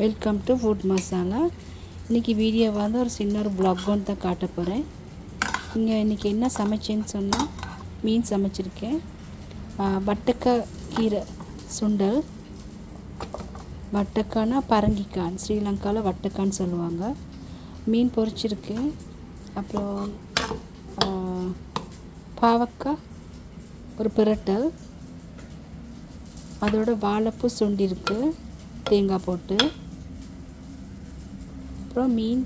Welcome to food masala. இன்றைக்கி video வந்து ஒரு சின்ன ஒரு வ்ளாக் தான் காட்ட போகிறேன். இங்கே இன்றைக்கி என்ன சமைச்சேன்னு சொன்னால் மீன் சமைச்சிருக்கேன். வட்டக்காய் கீரை சுண்டல், வட்டக்காய்னா பரங்கிக்காய், ஸ்ரீலங்காவில் வட்டக்கான்னு சொல்லுவாங்க. மீன் பொரிச்சிருக்கேன். அப்புறம் பாவக்காய் ஒரு பிரட்டல், அதோட வாழைப்பூ சுண்டிருக்கு தேங்காய் போட்டு. அப்புறம் மீன்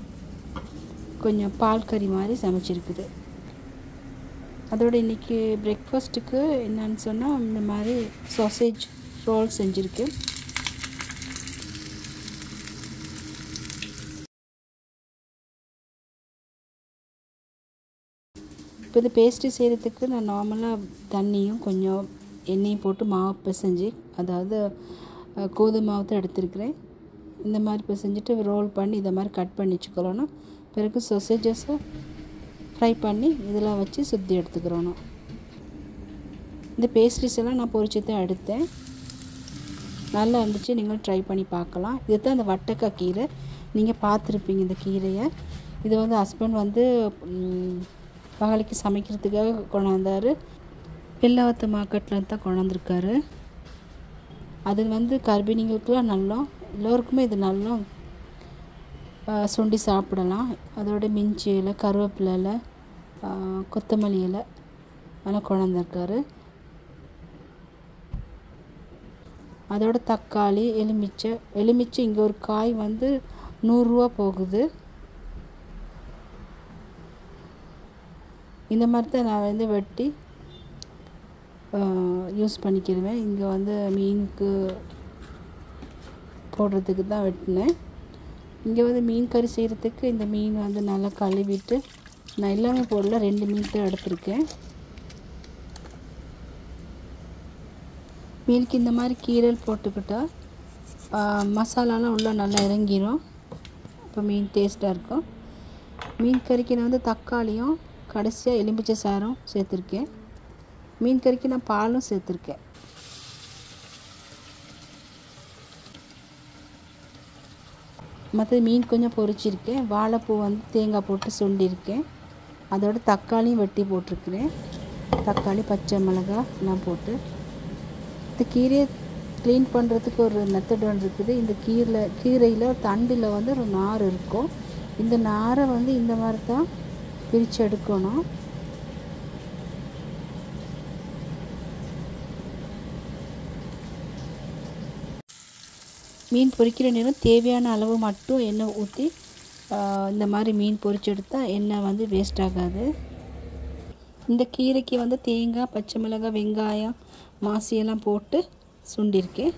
கொஞ்சம் பால் கறி மாதிரி சமைச்சிருக்குது. அதோட இன்றைக்கி பிரேக்ஃபாஸ்ட்டுக்கு என்னன்னு சொன்னால் இந்த மாதிரி சாசேஜ் ரோல் செஞ்சுருக்கு. இப்போ இது பேஸ்ட்டு செய்கிறதுக்கு நான் நார்மலாக தண்ணியும் கொஞ்சம் எண்ணெயும் போட்டு மாவு பிசைஞ்சு, அதாவது கோதுமை மாவு தான் எடுத்துருக்கிறேன். இந்த மாதிரி பிசைஞ்சிட்டு ரோல் பண்ணி இதை மாதிரி கட் பண்ணி வச்சுக்கிறோன்னா, பிறகு சொசேஜஸை ஃப்ரை பண்ணி இதில் வச்சு சுற்றி எடுத்துக்கிறோணும். இந்த பேஸ்ட்ரிஸ் எல்லாம் நான் பொரிச்சு தான் எடுத்தேன். நல்லா இருந்துச்சு, நீங்கள் ட்ரை பண்ணி பார்க்கலாம். இது தான் இந்த வட்டக்காய் கீரை. நீங்கள் பார்த்துருப்பீங்க இந்த கீரையை. இது வந்து ஹஸ்பண்ட் வந்து பகலைக்கு சமைக்கிறதுக்காக கொண்டாந்தார். வெள்ளாவத்து மார்க்கெட்டில் தான் கொண்டாந்துருக்காரு. அது வந்து கர்ப்பிணிகளுக்கெலாம் நல்லா, எல்லோருக்குமே இது நல்லா சுண்டி சாப்பிடலாம். அதோட மிஞ்சி இலை, கருவேப்பிலை இலை, கொத்தமல்லி இலை அதெல்லாம் கொண்டாந்துருக்காரு. அதோட தக்காளி, எலுமிச்சை இங்கே ஒரு காய் வந்து 100 ரூபா போகுது. இந்த மாதிரி தான் நான் வந்து வெட்டி யூஸ் பண்ணிக்கிடுவேன். இங்கே வந்து மீனுக்கு போடுறதுக்கு தான் வெட்டினேன். இங்கே வந்து மீன் கறி செய்கிறதுக்கு இந்த மீன் வந்து நல்லா கழுவிட்டு, நான் எல்லாமே போடல, 2 மீன் தான் எடுத்திருக்கேன். மீனுக்கு இந்த மாதிரி கீரல் போட்டுக்கிட்டால் மசாலாலாம் உள்ளே நல்லா இறங்கிடும். இப்போ மீன் டேஸ்ட்டாக இருக்கும். மீன் கறிக்கு நான் வந்து தக்காளியும் கடைசியாக எலுமிச்சை சாறும் சேர்த்துருக்கேன். மீன் கறிக்கு நான் பாலும் சேர்த்துருக்கேன். மற்றது மீன் கொஞ்சம் பொரிச்சிருக்கேன். வாழைப்பூ வந்து தேங்காய் போட்டு சுண்டிருக்கேன். அதோட தக்காளியும் வெட்டி போட்டிருக்கிறேன். தக்காளி, பச்சை மிளகாய் எல்லாம் போட்டு. இந்த கீரையை க்ளீன் பண்ணுறதுக்கு ஒரு மெத்தட் ஒன்று இருக்குது. இந்த கீரையில் தண்டில் வந்து ஒரு நார் இருக்கும். இந்த நாரை வந்து இந்த மாதிரி தான் பிரித்து எடுக்கணும். மீன் பொரிக்கிற நேரம் தேவையான அளவு மட்டும் எண்ணெய் ஊற்றி இந்த மாதிரி மீன் பொரிச்சு எடுத்தால் எண்ணெய் வந்து வேஸ்ட் ஆகாது. இந்த கீரைக்கு வந்து தேங்காய், பச்சை மிளகாய், வெங்காயம், மாசியெல்லாம் போட்டு சுண்டிருக்கேன்.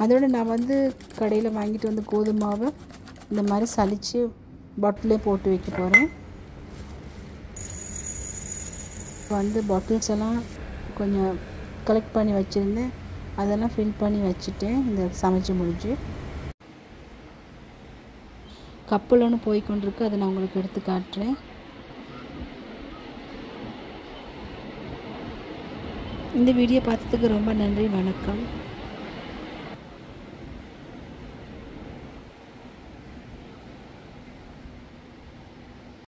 அதோடு நான் வந்து கடையில் வாங்கிட்டு வந்து கோதுமை மாவை இந்த மாதிரி சலித்து பாட்டிலே போட்டு வைக்க போகிறேன். வந்து பாட்டில்ஸ் எல்லாம் கொஞ்சம் கலெக்ட் பண்ணி வச்சுருந்தேன். அதெல்லாம் ஃபில் பண்ணி வச்சுட்டேன். இந்த சமைச்சு முடிஞ்சு கப்பில் ஒன்று போய் கொண்டிருக்கு. அதை நான் உங்களுக்கு எடுத்து காட்டுறேன். இந்த வீடியோ பார்த்ததுக்கு ரொம்ப நன்றி. வணக்கம்.